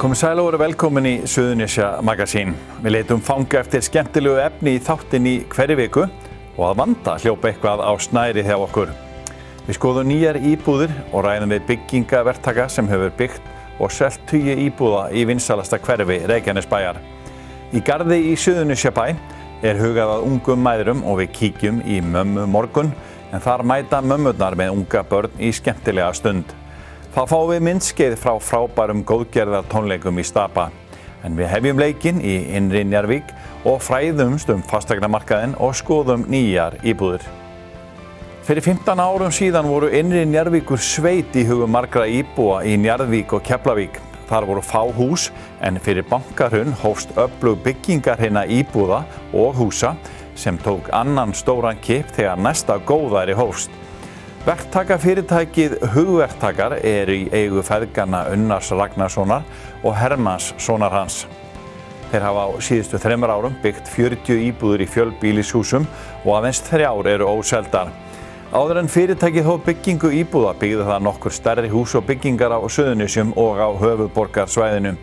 Komið sæl og verið velkomin í Suðurnesja Magasín. Við leitum fanga eftir skemmtilegu efni í þáttinn í hverri viku og að vanda hljópa eitthvað á snærið hjá okkur. Við skoðum nýjar íbúðir og ræðum við byggingaverktaka sem hefur byggt og selt tugi íbúða í vinsælasta hverfi Reykjanesbæjar. Í garði í Suðurnesjabæ er hugað að ungum mæðrum og við kíkjum í mömmu morgun en þar mæta mömmurnar með unga börn í skemmtilega stund. Þá fáum við myndskeið frá frábærum góðgerðartónleikum í Stapa. En við hefjum leikinn í innri Njarðvík og fræðumst fasteignamarkaðinn og skoðum nýjar íbúðir. Fyrir 15 árum síðan voru innri Njarðvíkur sveit í hugum margra íbúa í Njarðvík og Keflavík. Þar voru fá hús en fyrir bankahrun hófst öflug byggingarhinna íbúða og húsa sem tók annan stóran kipp þegar næsta góðæri hófst. Verktakafyrirtækið Hugverktakar er í eigu feðganna Unnars Ragnarssonar og Hermanns sonar hans. Þeir hafa á síðustu 3 árum byggt 40 íbúðir í fjölbýlishúsum og aðeins 3 eru óseldar. Áður en fyrirtækið hóf byggingu íbúða byggði það nokkur stærri hús og byggingar á Suðurnesjum og á höfuðborgarsvæðinu.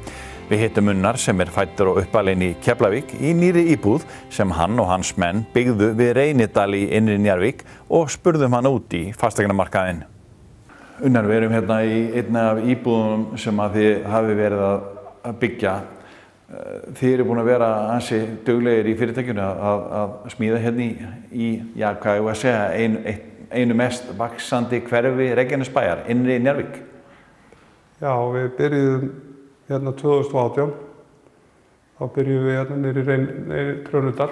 Við hittum Unnar sem er fæddur og uppalinn í Keflavík í nýrri íbúð sem hann og hans menn byggðu við Reynidal í innri Njarðvík og spurðum hann út í fasteignamarkaðinn. Unnar, við erum hérna í einni af íbúðunum sem að þið hafi verið að byggja. Þið eru búin að vera ansi duglegir í fyrirtækjunu að smíða hérna í hvað ég að segja, einu mest vaxandi hverfi Reykjanesbæjar, innri Njarðvík. Já, við byrjuðum hérna 2018, þá byrjuðum við hérna niðri í Trönudal,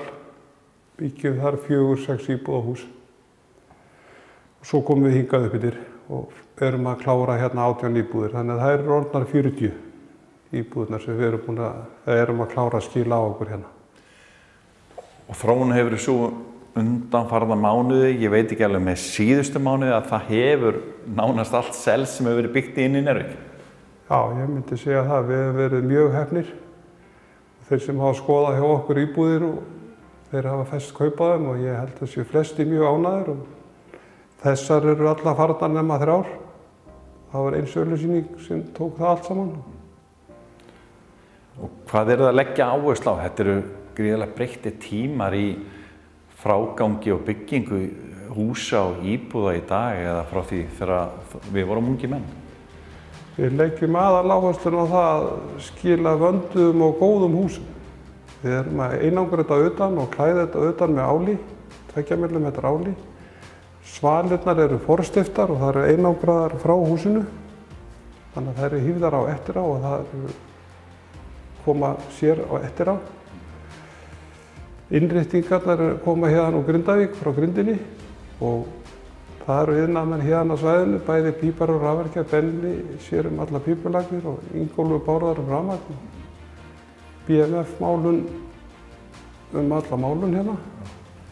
byggjum þar 4-6 íbúðahús. Og svo komum við hingað upp yfir og erum að klára hérna 18 íbúðir, þannig að það eru orðnar 40 íbúðirnar sem við erum að klára að skila á okkur hérna. Og þróun hefur svo undanfarna mánuði, ég veit ekki alveg með síðustu mánuði að það hefur nánast allt sel sem hefur verið byggt inn í Njarðvík. Já, ég myndi segja það. Við hefum verið mjög heppnir. Þeir sem hafa skoðað hjá okkur íbúðir og þeir hafa fest kaupa þeim og ég held að séu flesti mjög ánægðir og þessar eru alla farnar nema 3 ár. Það var ein sölusýning sem tók það allt saman. Og hvað eru það að leggja áherslu á? Þetta eru gríðarlega breyttir tímar í frágangi og byggingu húsa og íbúða í dag eða frá því þegar við vorum ungi menn. Við leggjum aðaláhersluna á það að skila vönduðum og góðum húsum. Við erum að einangra þetta utan og klæða þetta utan með áli, 2 mm áli. Svalirnar eru forstiftar og það eru einangraðar frá húsinu. Þannig að það eru hífðar á eftir á og það koma sér á eftir á. Innréttingarnar koma hérna úr Grindavík frá Grindinni og það eru iðnaðarmenn hérna á svæðinu, bæði pípar og rafverkjar, Benni sér alla pípulagnir og Ingólfur Bárðar rafmagn. BMF málun alla málun hérna.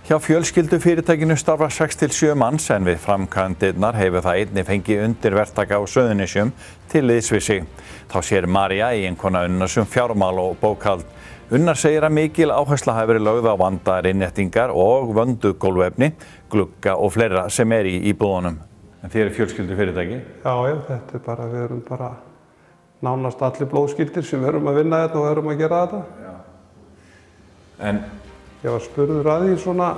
Hjá fjölskyldufyrirtækinu starfa 6-7 manns en við framkvæmdirnar hefur það einnig fengið undirverktaka á Suðurnesjum til liðs við sig. Þá sér María eiginkona Unnars fjármál og bókhald. Unnar segir að mikil áhersla hafi verið lögð á vandaðar innréttingar og vönduð gólfefni, glugga og fleira sem er í íbúðunum. En þið eru fjölskyldufyrirtæki? Já, þetta er bara, við erum bara nánast allir blóðskyldir sem erum að vinna þetta og erum að gera þetta. Já. Ég var spurður að því svona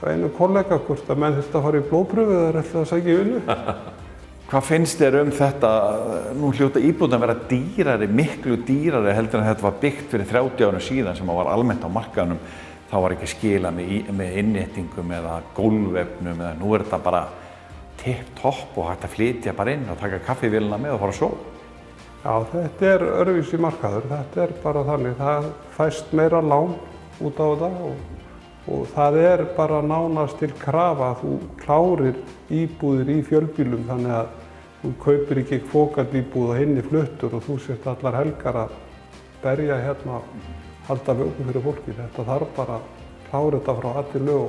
einu kollega hvort að menn þurfti að fara í blóðpröfu eða ætlaði að sækja vinnu. Hvað finnst þér þetta, nú hljóta íbúðan vera dýrari, miklu dýrari heldur en þetta var byggt fyrir 30 árum síðan sem var almennt á markaðunum. Þá var ekki skila með innréttingum eða gólfefnum eða nú er þetta bara tipp-topp og hægt að flytja bara inn og taka kaffivélina með og fara að sofa. Já, þetta er öðruvísi markaður, þetta er bara þannig, það fæst meira lán út á þetta og það er bara nánast til krafa að þú klárir íbúðir í fjölbýlum þannig að þú kaupir ekki kvókandi íbúð og hinni fluttur og þú sért allar helgar að berja hérna að halda vöku fyrir fólki. Þetta þarf bara að klára þetta frá allir lög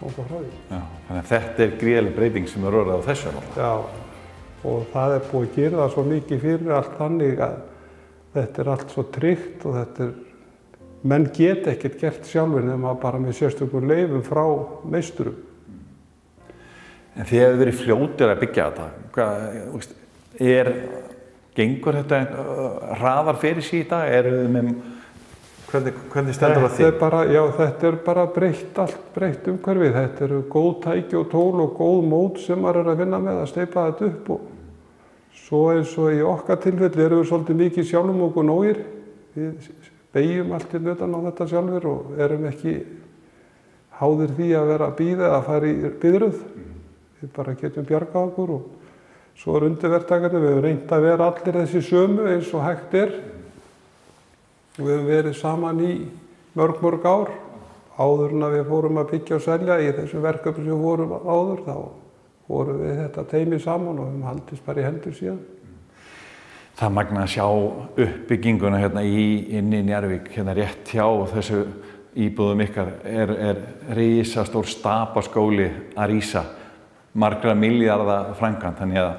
og frá því. Já, þannig að þetta er gríðarleg breyting sem er orðið á þessu. Já, og það er búið að gera það svo mikið fyrir allt þannig að þetta er allt svo tryggt og þetta er menn geta ekkert gert sjálfur nema bara með sérstökum leyfum frá meisturum. En þið hefur verið fljótir að byggja þetta. Gengur þetta hraðar fyrir sig í dag? Hvernig stendur það því? Þetta er bara allt breytt umhverfið. Þetta eru góð tæki og tól og góð mót sem maður að vinna með að steypa þetta upp. Og svo eins og í okkar tilfelli erum við svolítið mikið sjálfum okkur nógir. Við beygjum allt til utan á þetta sjálfur og erum ekki háðir því að vera að bíða eða að fara í biðröð. Við bara getum bjargað okkur og svo undirverktakarnir. Við höfum reynt að vera allir þessi sömu eins og hægt er. Við höfum verið saman í mörg ár. Áður en að við fórum að byggja og selja í þessum verkefnum sem við vorum áður, þá vorum við þetta teymi saman og höfum haldist bara í hendur síðan. Það er magnað að sjá uppbygginguna hérna inni í Njarðvík, hérna rétt hjá þessu íbúðum ykkar er risastór stapaskóli að rísa, margra milljarða framkvæmd, þannig að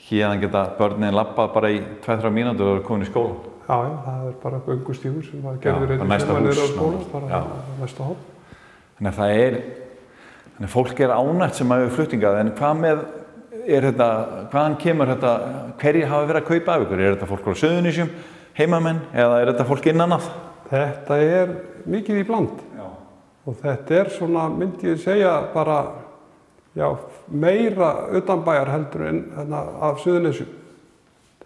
héðan geta börnin labbað bara í 2-3 mínútur og komin í skólann. Já, það er bara göngustígur sem var gerður einn sem er á skóla, bara næsta hóp. Þannig að fólk er ánægt sem hefur fluttingað, en hvaðan kemur þetta, hverjir hafa verið að kaupa af ykkur? Er þetta fólk á Suðurnesjum, heimamenn, eða er þetta fólk innan að? Þetta er mikið í bland. Já. Og þetta er svona, myndi ég segja, bara meira utanbæjar heldur en af Suðurnesjum.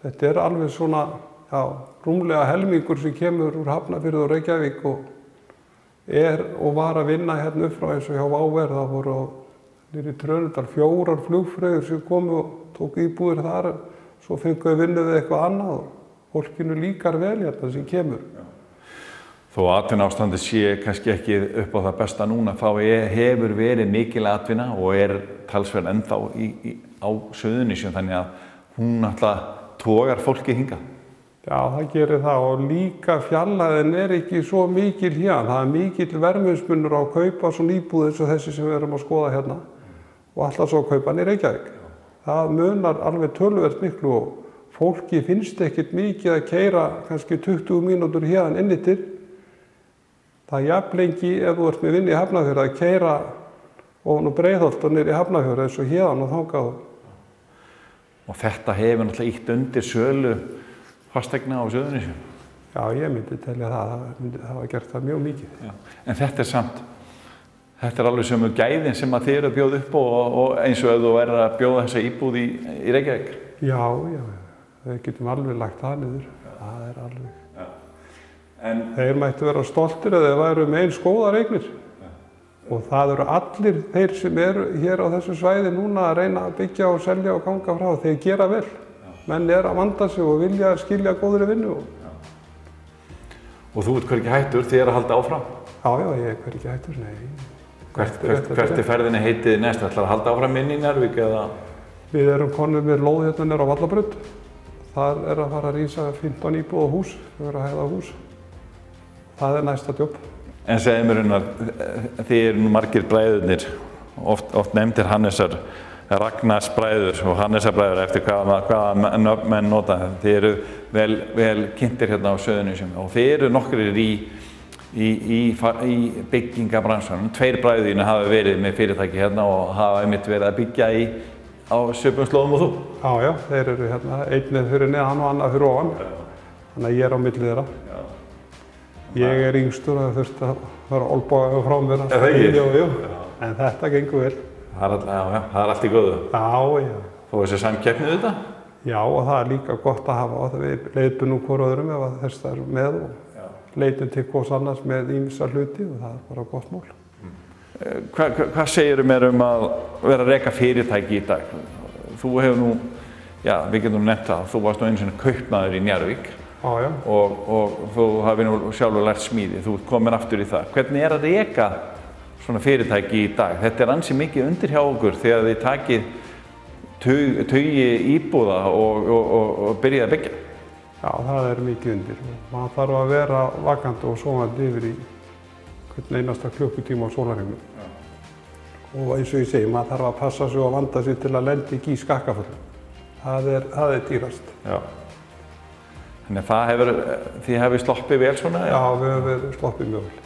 Þetta er alveg svona, rúmlega helmingur sem kemur úr Hafnarfirði og Reykjavík og var að vinna hérna upp frá eins og hjá Váver. Það voru niðri í Trönudal 4 flugfreyjur sem komu og tóku íbúðir þar. Svo fengu við vinnu við eitthvað annað og fólkinu líkar vel hérna sem kemur. Þó atvinnuástandið sé kannski ekki upp á það besta núna, þá hefur verið mikil atvinna og er talsverð ennþá á Suðurnesjum, þannig að hún alltaf togar fólki hingað. Já, það gerir það og líka fjarlægðin er ekki svo mikil hérna. Það er mikill verðmunur á að kaupa svona íbúð eins og þessi sem við erum að skoða hérna og alltaf svo að kaupa hann í Reykjavík. Það munar alveg töluvert miklu og fólki finnst ekkert mikið að keyra kannski 20 mínútur hérna inn til. Það er jafn lengi ef þú ert með vinnu í Hafnarfirði að keyra ofan á Breiðholt og niður í Hafnarfjörð eins og hérna og þangað. Og þetta hefur náttúrulega ýtt undir sölu fasteigna á Suðurnesjum. Já, ég myndi telja það hafa gert það mjög mikið. Já. En þetta er alveg sömu gæðin sem að þið eru að bjóða upp og eins og ef þú verður að bjóða þessa íbúð í Reykjavík? Já, við getum alveg lagt það niður. Það er alveg. Já. Þeir mættu vera stoltir að þeir væru með eins góðar eignir. Já. Og það eru allir þeir sem eru hér á þessu svæði núna að reyna að byggja og selja og ganga frá. Þeir gera vel. Menn er að vanda sig og vilja skilja góðri vinnu. Og þú ert hvergi hættur, þið er að halda áfram? Já, ég er hvergi hættur, nei. Hvert er ferðinni heitið næst? Ætlar að halda áfram inn í Njarðvík eða? Við erum konur með lóð hérna nýr á Vallabraut. Þar er að fara að rísa 15 íbúða hús, við erum að hæða hús. Það er næsta jobb. En segðu mér þið eru nú margir bræðurnir, oft nefndir Hannesar, Ragnars bræður og Hannesar bræður eftir hvaða menn nota. Þið eru vel kynntir hérna á Suðurnesjum og þið eru nokkrir í byggingabransanum. 2 bræðurna hafa verið með fyrirtæki hérna og hafa einmitt verið að byggja á svipum slóðum og þú. Já, þeir eru hérna, einn er fyrir neðan og annar fyrir ofan. Þannig að ég er á milli þeirra. Ég er yngstur og það þurfti að vera olnboga frá mér. En þetta gengur vel. Það er allt í góðu. Já. Þó þessi samkeppni þetta? Já, og það er líka gott að hafa og við leitum hvor öðrum ef þess það er með og leitum til hvors annars með ýmsa hluti og það er bara gott mál. Hvað segirðu mér að vera að reka fyrirtæki í dag? Þú hefur nú, við getum nefnt það, þú varst nú einu sinni kaupmaður í Njarðvík. Já. Og þú hafi nú sjálfur lært smíði, þú ert komin aftur í það. Hvernig er að reka svona fyrirtæki í dag? Þetta er ansi mikið undir hjá okkur þegar þið takið tugi íbúða og byrjið að byggja. Já, það er mikið undir. Man þarf að vera vakandi og sofandi yfir í hvern einasta klukkutíma á sólarhringnum. Og eins og ég segi, maður þarf að passa sig og vanda sig til að lenda ekki í skakkaföllum. Það er dýrast. Já. Þannig að þið hefur sloppið vel svona? Já, við hefum sloppið mjög vel.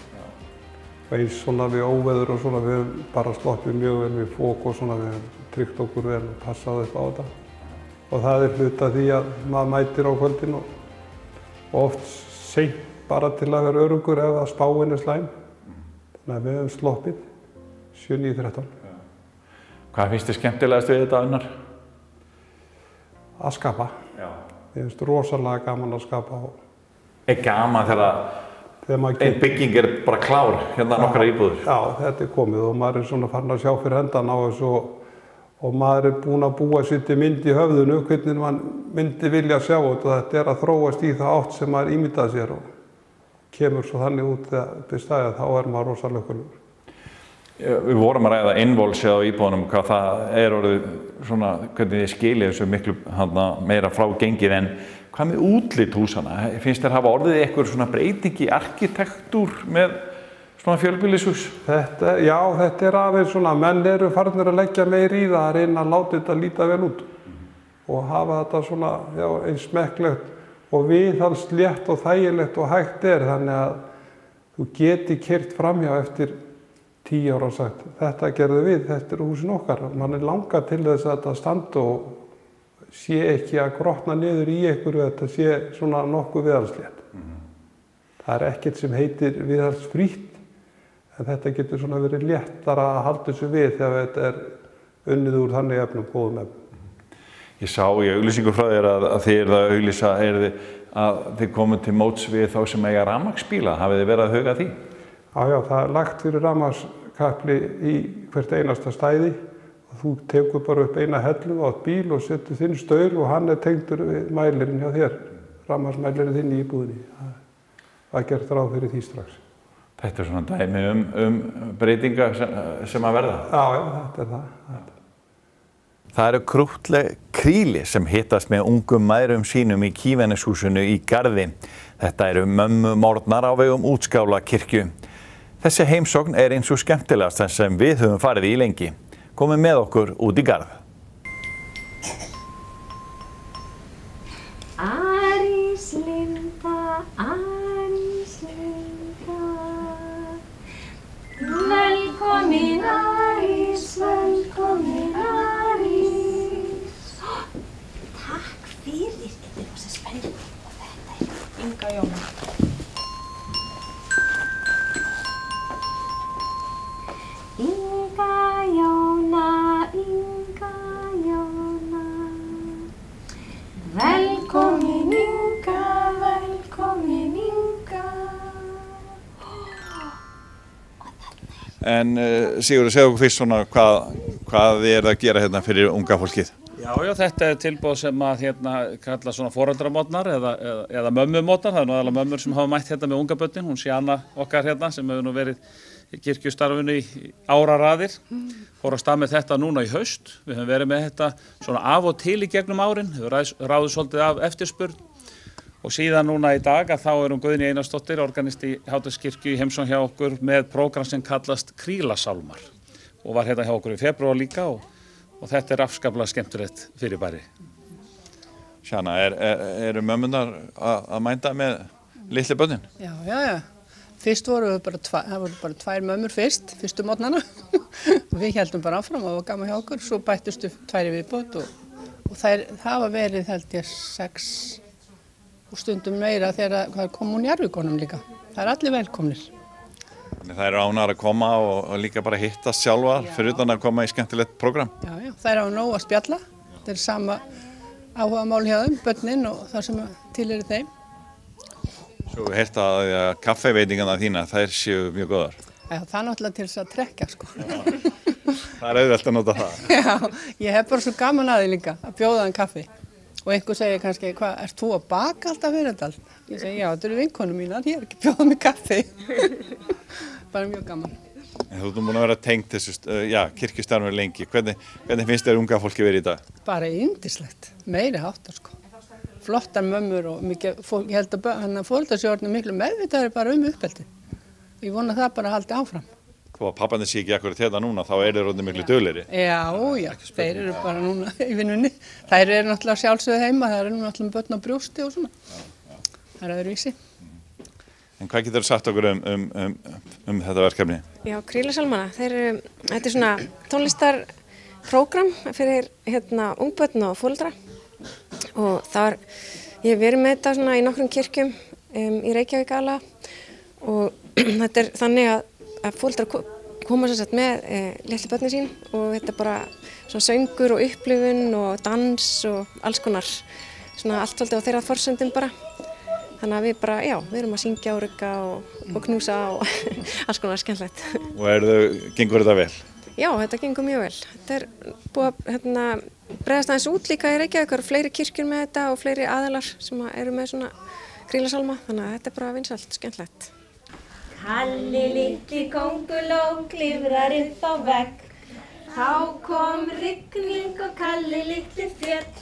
Eins svona við óveður og svona, við hefum bara sloppið mjög vel við fók og svona, við hefum tryggt okkur vel og passað upp á þetta. og það hluta því að maður mætir á kvöldin og oft seint bara til að vera öruggur ef að spáin slæm. Þannig að við höfum sloppið 7-9-13. Hvað finnst þér skemmtilegast við þetta, Unnar? Að skapa. Já. Mér finnst rosalega gaman að skapa. Gaman þegar ein bygging bara klár, hérna nokkra íbúðir? Já, þetta komið og maður svona farin að sjá fyrir endan á þessu og maður búinn að búa sér til mynd í höfðinu, hvernig maður myndi vilja sjá þetta. Þetta að þróast í það átt sem maður ímyndað sér og kemur svo þannig út þegar til staðið, þá maður rosalega ökulegur. Við vorum að ræða innvolsi á íbúðunum, hvað það orðið svona, hvernig þið skiljið þessu miklu meira frá gengið, en hvað með útlit húsana? Finnst þér hafa orðið eitthvað svona breyting í arkitektúr með svona fjölbýlishús? Já, þetta aðeins svona, menn farnir að leggja meir í það að reyna að láta þetta líta vel út og hafa þetta svona, já, eins smekklegt og viðhaldslétt og þægilegt og hægt þannig að þú geti keyrt framhjá eftir 10 ára og sagt, þetta gerðu við, þetta húsin okkar. Man langað til þess að þetta standa og sé ekki að grotna niður í einhverju, þetta sé svona nokkuð viðhaldslétt. Það ekkert sem heitir viðhaldsfrítt, en þetta getur svona verið léttara að halda þessu við þegar þetta unnið úr þannig efnum, góðum efnum. Ég sá í auglýsingu frá þér að þið að auglýsa að þið komið til móts við þá sem eiga rafmagnsbíla. Hafið þið verið að huga því? Já, það lagt fyrir rafmagnskapli í hvert einasta stæði og þú tekur bara upp eina hellu á bíl og setur þinn staur og hann tengdur við mælirinn hjá þér, rafmagnsmælirinn þinn í íbúðinni. Það gert ráð fyrir því strax. Þetta svona dæmi breytinga sem að verða? Já, þetta það. Það krúttleg kríli sem hittast með ungum mæðrum sínum í Kíveneshúsinu í Garði. Þetta mömmumorgnar á vegum Útskálakirkju. Þessi heimsókn eins og skemmtilegast sem við höfum farið í lengi. Komið með okkur út í Garð. Arís Linda, Arís Linda, velkomin Arís, velkomin Arís. Takk fyrir, þetta rosa spennandi og þetta Inga Jóna. Inga Jóna, Inga Jóna, velkomin Inga, velkomin Inga. En Sigurður, segðu okkur fyrst svona hvað þið að gera hérna fyrir unga fólkið? Já, þetta tilboð sem að kalla svona foreldramorgnar eða mömmumorgnar. Það nú aðalega mömmur sem hafa mætt hérna með unga börnin. Hún Sjana okkar hérna sem hefur nú verið í kirkjustarfinu í áraraðir. Fór á stað með þetta núna í haust. Við höfum verið með þetta svona af og til í gegnum árin. Hefur ráðið svolítið af eftirspurn. Og síðan núna í dag að þá Guðný Einarsdóttir, organisti í Háteigskirkju í heimsókn hjá okkur með prógram sem kallast Krílasálmar. Og var hérna hjá okkur í febrúar líka og þetta afskaplega skemmtilegt fyrirbæri. Sjana, eru mömmunar að mænda með litlu börnin? Já. Fyrst voru það voru bara 2 mömmur fyrstu morgnana. Við héldum bara áfram og það var gaman hjá okkur. Svo bættustu 2 í viðbót og það hafa verið held ég 6 og stundum meira þegar það kom úr Njarðvíkonum líka. Það allir velkomnir. Það ánægðar að koma og líka bara hittast sjálfar fyrir utan að koma í skemmtilegt prógram. Já, það á nóg að spjalla. Þetta sama áhugamál hjá þeim, börnin og það sem til þeim. Svo við heyrt að kaffiveitingarnar þína, þær séu mjög góðar. Já, það náttúrulega til þess að trekkja, sko. Það auðvelt að nota það. Já, ég hef bara svo gaman að því líka, að bjóða þeim kaffi. Og einhver segir kannski, hvað, ert þú að baka alltaf fyrir þetta allt? Ég segi, já, þetta vinkonur mínar, ég ekki bjóða mig kaffi. Bara mjög gaman. En þú ert búin að vera tengt þessu, kirkjustarfinu lengi. Hvernig finnst þér unga fólki verið í dag? Bara yndislegt, meiri háttar, sko. Flottar mömmur og mikið, ég held að fólkdagsjórn miklu meðvitaðir bara uppeldi. Ég vona það bara haldi áfram. Þó að pappandi sé ekki akkurat þetta núna, þá þeir orðnir miklu duglegri. Já, þeir eru bara núna í vinnunni. Þær eru náttúrulega sjálfsögðu heima, þær eru náttúrulega börn á brjósti og svona. Það er öðruvísi. En hvað getur þú sagt okkur um þetta verkefni? Já, Krílasálmana, þetta er svona tónlistarprógram fyrir ungbörn og foreldra. og þar, ég hef verið með þetta svona í nokkrum kirkjum í Reykjavík aðalega og þetta þannig að foreldrar koma sem sagt með litlu börnin sín og þetta bara svona söngur og upplifun og dans og alls konar, svona allt svolítið á þeirra forsendum bara. Þannig að við bara, já, við erum að syngja og rugga og knúsa og alls konar skemmtilegt. Og gengur þetta vel? Já, þetta gengur mjög vel. Þetta búið að bregðast aðeins út líka í Reykjavík, það eru fleiri kirkjur með þetta og fleiri aðilar sem eru með svona krílasálma, þannig að þetta bara vinsælt, skemmtilegt. Kalli litli kónguló klifrar upp á vegg. Þá kom rigning og Kalli litli féll.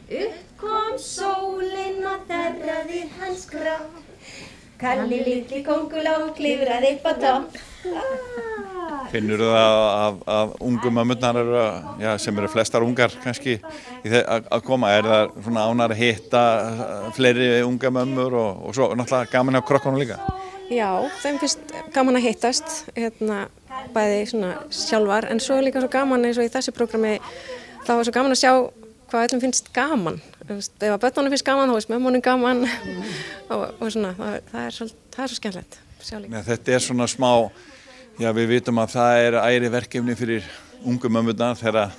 Upp kom sólin og þerraði hans kropp. Kalli litli kónguló klifraði upp á topp. Finnur það að ungu mömmurnar sem eru flestar ungar kannski að koma? Er það svona ánægð að hitta fleiri unga mömmur og svo náttúrulega gaman á krökkunum líka? Já, þeim finnst gaman að hittast, bæði svona sjálfar, en svo er líka svo gaman eins og í þessu prógrami, þá er svo gaman að sjá hvað öllum finnst gaman. Ef að börnunum finnst gaman, þá finnst mömmunum gaman og svona, það er svo skemmtilegt. Þetta er svona smá, já við vitum að það er æri verkefni fyrir ungu mömmurnar þegar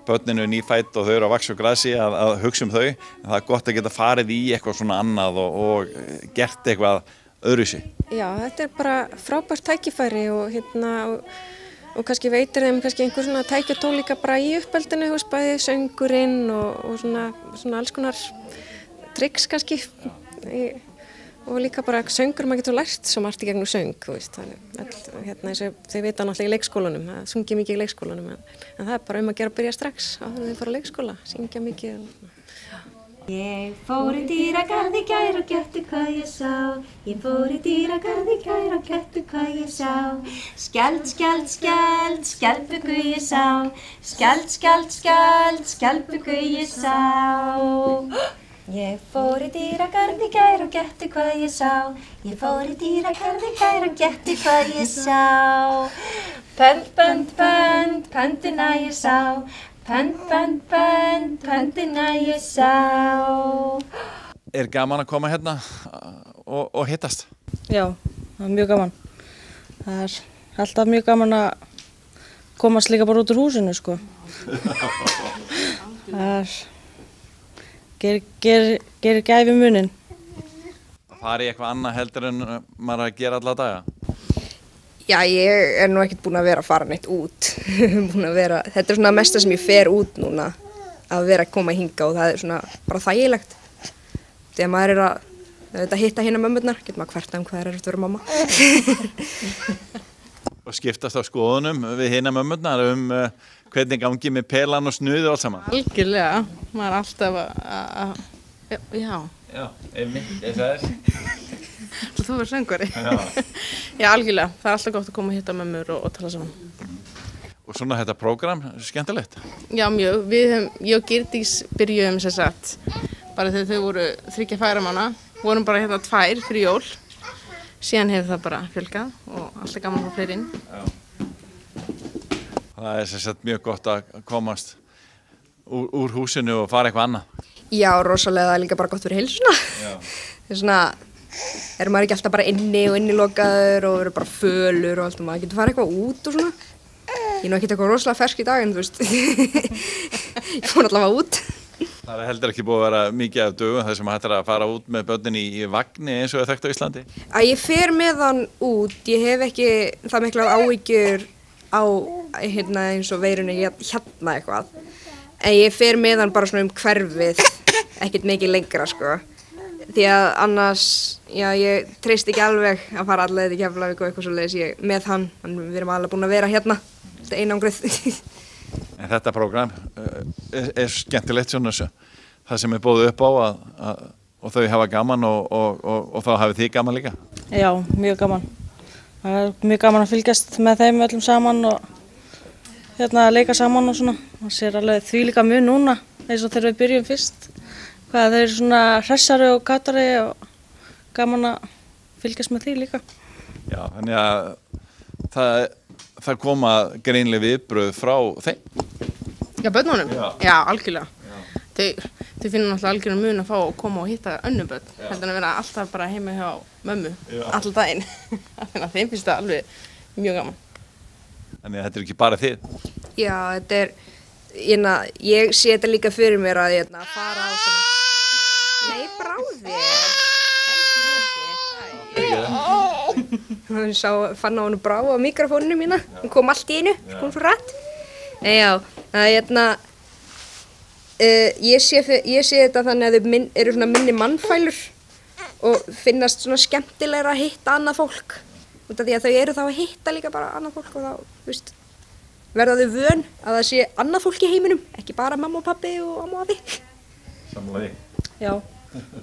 börninu er nýfædd og þau eru að vaxa á grasi að hugsa þau, en það er gott að geta farið í eitthvað svona annað og gert eitthvað öðruvísi. Já, þetta er bara frábært tækifæri og kannski veitir þeim einhver svona tækjatól líka bara í uppeldinu, bæði söngurinn og svona alls konar tricks kannski og líka bara söngur maður getur lært svo margt í gegnum söng, eins og þau vita náttúrulega í leikskólanum, það sungi mikið í leikskólanum en það er bara að gera að byrja strax áður en þau fara á leikskóla, syngja mikið. Ég fór í dýragarð í gær og gættu hvað ég sá. Ég fór í dýragarð í gær og gættu hvað ég sá. Skjald, skjald, skjald, skjaldböku ég sá. Skjald, skjald, skjald, skjaldböku ég sá. Ég fór í dýragarð í gær og gættu hvað ég sá. Ég fór í dýragarð í gær og gættu hvað ég sá. Pönd, pönd, pönd, pöndina ég sá. Pönd, pönd, pönd, pöndina ég sá. Er gaman að koma hérna og hittast? Já, það er mjög gaman. Það er alltaf mjög gaman að komast líka bara út úr húsinu, sko. Það gerir gæfi munin. Það er eitthvað annað heldur en maður að gera alla daga? Já, ég er nú ekkert búin að vera að fara neitt út. Þetta er svona mesta sem ég fer út núna, að vera að koma hinga og það er svona bara þægilegt. Þegar maður er að hitta hérna mömmurnar, getur maður hverta hvað er að vera mamma. Og skiptast á skoðunum við hérna mömmurnar hvernig gangi með pelan og snuði og allt saman? Algjörlega, maður er alltaf að já. Já, einmitt, það er. Þú verður söngvari. Já, algjörlega. Það er alltaf gott að koma að hitta mömmur og tala saman. Og svona þetta prógram, skemmtilegt? Já, mjög. Ég og Girdís byrjuðum sem sagt, bara þegar þau voru 3-4 mánaða, vorum bara hérna 2 fyrir jól. Síðan hefur það bara fjölgað og alltaf gaman að fá fleiri inn. Það er sem sagt mjög gott að komast úr húsinu og fara eitthvað annað. Já, rosalega, það er líka bara gott fyrir heilsuna. Það er svona, er maður ekki alltaf bara inni og innilokaður og verður bara fölur og allt og maður getur fara eitthvað út og svona. Ég er nú ekkert eitthvað rosalega fersk í dag en þú veist, ég fór allavega út. Það er heldur ekki búið að vera mikið af dögum þar sem hægt er að fara út með börnin í vagni eins og er þekkt á Íslandi? Ég fer með hann út, ég hef ekki það miklar áhyggjur á eins og veirunni hérna eitthvað. En ég fer með hann bara svona hverfið, ekkert mikið lengra sko. Því að annars, já, ég treysti ekki alveg að fara alla leið í Keflavík og eitthvað svoleiðis ég með hann. Við erum alveg búin að vera hérna, þetta einangrið. En þetta prógram er skemmtilegt svona það sem er boðið upp á og þau hafa gaman og þá hafið þið gaman líka? Já, mjög gaman. Það er mjög gaman að fylgjast með þeim öllum saman og hérna leika saman og svona. Það sér alveg því líka mjög núna eins og þegar við byrjum fyrst. Hvað þeir eru svona hressari og gatari og gaman að fylgjast með því líka. Já, þannig að það koma greinlega viðbrögð frá þeim. Já, börnunum? Já, algjörlega. Þau Þið finnum náttúrulega algjörðan mun að fá að koma og hitta önnur börn. Heldur en að vera alltaf bara heima hjá mömmu allan daginn. Þannig að þeim finnst það alveg mjög gaman. Þannig að þetta ekki bara þið? Já, ég sé þetta líka fyrir mér að fara á svona... Nei, bráði. Fann á hennu brá á mikrofóninu mína. Hún kom allt í einu, kom svo rætt. Nei, já, ég sé þetta þannig að þau eru svona minni mannfælur og finnast svona skemmtilegra að hitta annað fólk. Út af því að þau eru þá að hitta líka bara annað fólk og þá, verða þau vön að það sé annað fólk í heiminum, ekki bara mamma og pabbi og amma og afi. Sammála því? Já,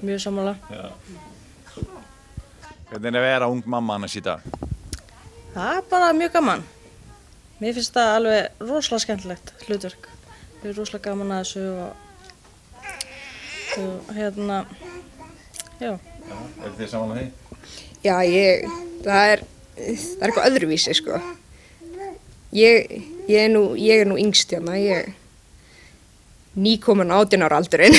mjög sammála. Hvernig er að vera ung mamma annars í dag? Það er bara mjög gaman. Mér finnst það alveg rosalega skemmtilegt hlutverk. Mér er rosalega gaman að þessu og já. Er þið sammála því? Já, það er eitthvað öðruvísi, sko. Ég er nú yngst hérna, ég er nýkomin 18 ára aldurinn.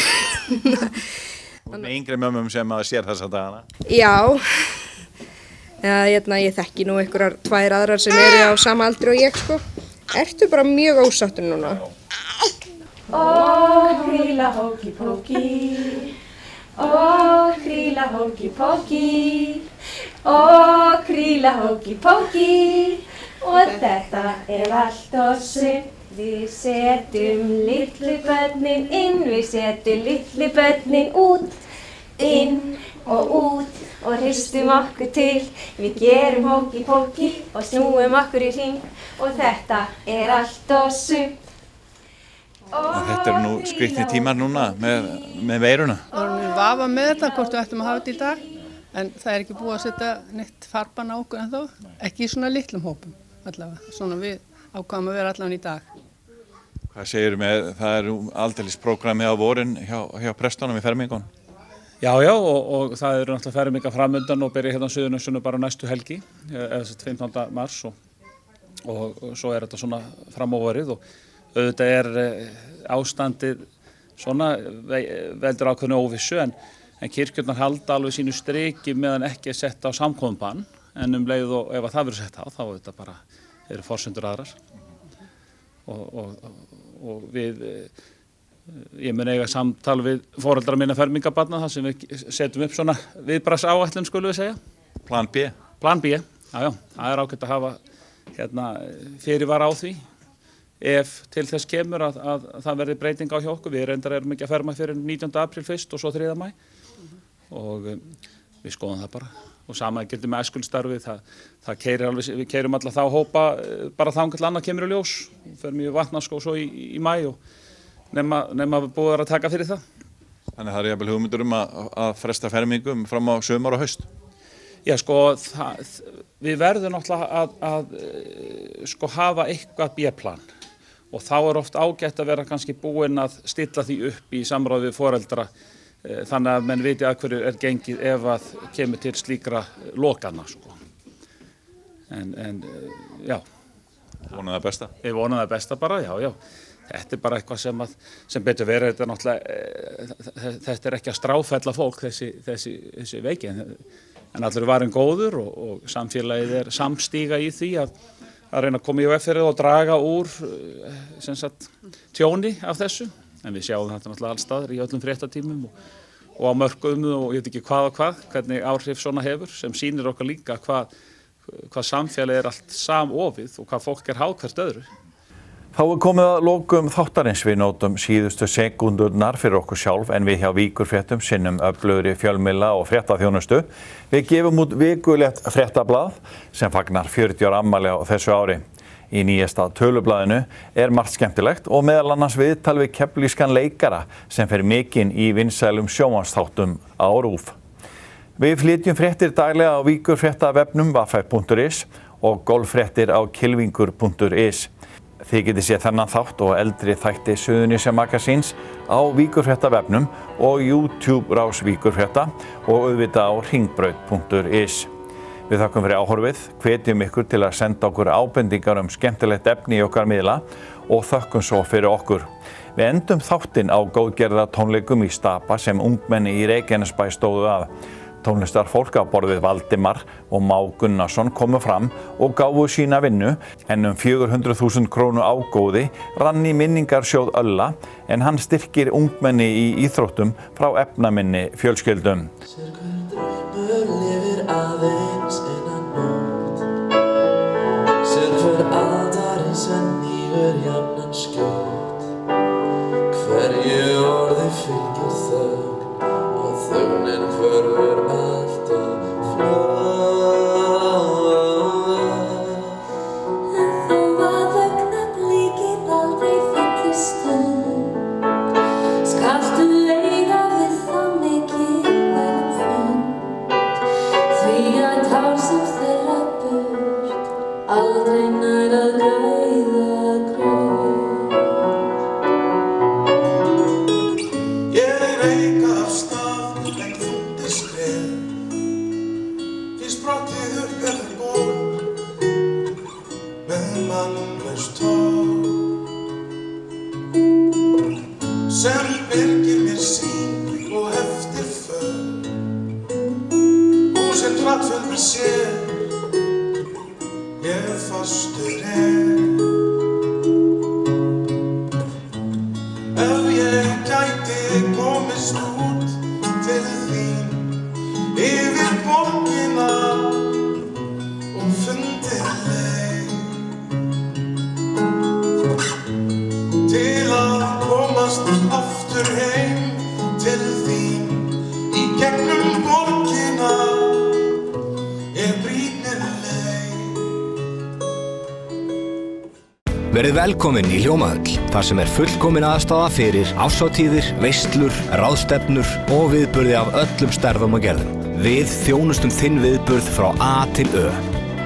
Og með yngri mömmum sem að sér þessa dagana? Já, ég þekki nú einhverjar 2 aðrar sem eru á sama aldri og ég, sko. Ertu bara mjög ósáttur núna? Ó, Kríla hóki póki, ó, Kríla hóki póki, ó, Kríla hóki póki, og þetta er allt og sumt. Við setjum litlu börnin inn, við setjum litlu börnin út, inn og út og hristum okkur til. Við gerum hóki póki og snúum okkur í hring og þetta er allt og sumt. Þetta eru nú skrýtnir tímar núna með veiruna. Það erum við vafa með þetta hvort við ættum að hafa þetta í dag, en það er ekki búið að setja neitt farbann á okkur ennþá, ekki í svona litlum hópum allavega, svona við ákváðum að vera allavega í dag. Hvað segirðu með, það eru aldeilis prógrammi á vorin hjá prestunum í fermingunum? Já, og það eru náttúrulega fermingar framundan og byrja hérna á Suðurnesjunum bara næstu helgi, eða 15. mars og svo er þetta svona fram á vorið og auðvitað er ástandið svona veldur ákveðnu óvissu en kirkjurnar halda alveg sínu striki meðan ekki er sett á samkomubann en leið og ef það verður sett á þá auðvitað bara eru forsendur aðrar og ég mun eiga samtal við foreldra minna fermingabarna þar sem við setjum upp svona viðbragðsáætlun skulum við segja. Plan B? Plan B, já, það er ágætt að hafa fyrirvara á því. Ef til þess kemur að það verði breyting á hjá okkur, við reyndar erum ekki að ferma fyrir 19. apríl fyrst og svo 3. maí og við skoðum það bara og sama gildir með æskuldstarfið, við keyrum alla þá hópa bara þangað annað kemur í ljós, förum í Vatnaskó svo í maí og nema við búið að taka fyrir það. Þannig það er jafnvel hugmyndur að fresta fermingum fram á sumar og haust? Já, við verðum náttúrulega að hafa eitthvað B-plan. Og þá er oft ágætt að vera kannski búinn að stilla því upp í samráði við foreldra þannig að menn viti að hverju er gengið ef að kemur til slíkra lokana. En já. Vonum það besta? Við vonum það besta bara, já. Þetta er bara eitthvað sem betur verið, þetta er ekki að stráfella fólk þessi veiki en allur er varin góður og samfélagið er samstíga í því að reyna að koma í veg fyrir og draga úr tjóni af þessu. En við sjáum þetta náttúrulega alls staðar í öllum fréttatímum og á mörkuðum og ég veit ekki hvað, hvernig áhrif svona hefur sem sýnir okkar líka hvað samfélagið er allt samofið og hvað fólk er háð hvert öðru. Þá er komið að lokum þáttarins, við nótum síðustu sekúndurnar fyrir okkur sjálf en við hjá Víkurfréttum sinnum öflugri fjölmiðla og fréttaþjónustu. Við gefum út vikulegt fréttablað sem fagnar 40 ára afmæli á þessu ári. Í nýjasta tölublaðinu er margt skemmtilegt og meðal annars viðtal við keflvískan leikara sem fer mikinn í vinsælum sjónvarpsþáttum á RÚV. Við flytjum fréttir daglega á Víkurfréttavefnum www.vf.is og golffréttir á kylfingur.is. Þið getið séð þennan þátt og eldri þætti Suðurnesja Magasíns á Víkurfréttavefnum og YouTube rás Víkurfrétta og auðvitað á hringbraut.is. Við þakkum fyrir áhorfið, hvetjum ykkur til að senda okkur ábendingar skemmtilegt efni í okkar miðla og þökkum svo fyrir okkur. Við endum þáttinn á góðgerða tónleikum í Stapa sem ungmenni í Reykjanesbæ stóðu að. Tónlistarfólk á borð við Valdimar og Má Gunnarsson komu fram og gáfu sína vinnu en 400.000 krónu ágóði rann í minningarsjóð Ölla en hann styrkir ungmenni í íþróttum frá efnaminni fjölskyldum. Lifir aðeins innan nótt Sér hver aldarinn sem nýfur jafnan skjótt Hverju orði fylgir þögn og þögnin hverfur alltaf fljótt En þó að augnablikið aldrei fyllir stund Skaltu eiga við það mikilvægan fund Því að tár sem þeirra burt aldrei nær að græða grunn. Ég reyka af stað en þungt skref Því sprottið upp ból með mannlaust tog sem byrgir mér sýn og eftirför Húsin trattfull með sér ég fastur Ef ég gæti komist út til þín yfir borgina og fundið leið til að komast aftur heim til þín í gegnum borgina Verið velkomin í Hljómahöll, þar sem fullkomin aðstaða fyrir árshátíðir, veislur, ráðstefnur og viðburði af öllum stærðum og gerðum. Við þjónustum þinn viðburð frá A til Ö.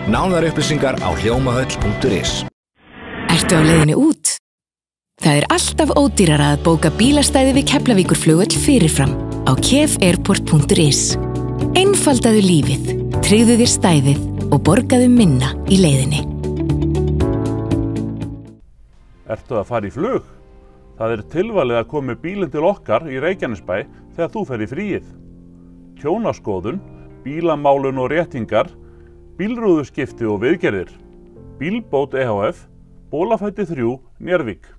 Nánari upplýsingar á hljómahöll.is. Ertu á leiðinni út? Það alltaf ódýrara að bóka bílastæði við Keflavíkurflugvöll fyrirfram á kefairport.is. Einfaldaðu lífið, tryggðu þér stæðið og borgaðu minna í leiðinni. Ertu að fara í flug? Það tilvalið að koma með bílinn til okkar í Reykjanesbæ þegar þú fer í fríið. Tjónaskoðun, bílamálun og réttingar, bílrúðuskipti og viðgerðir. Bílbót EHF, Bólafæti 3, Njarðvík.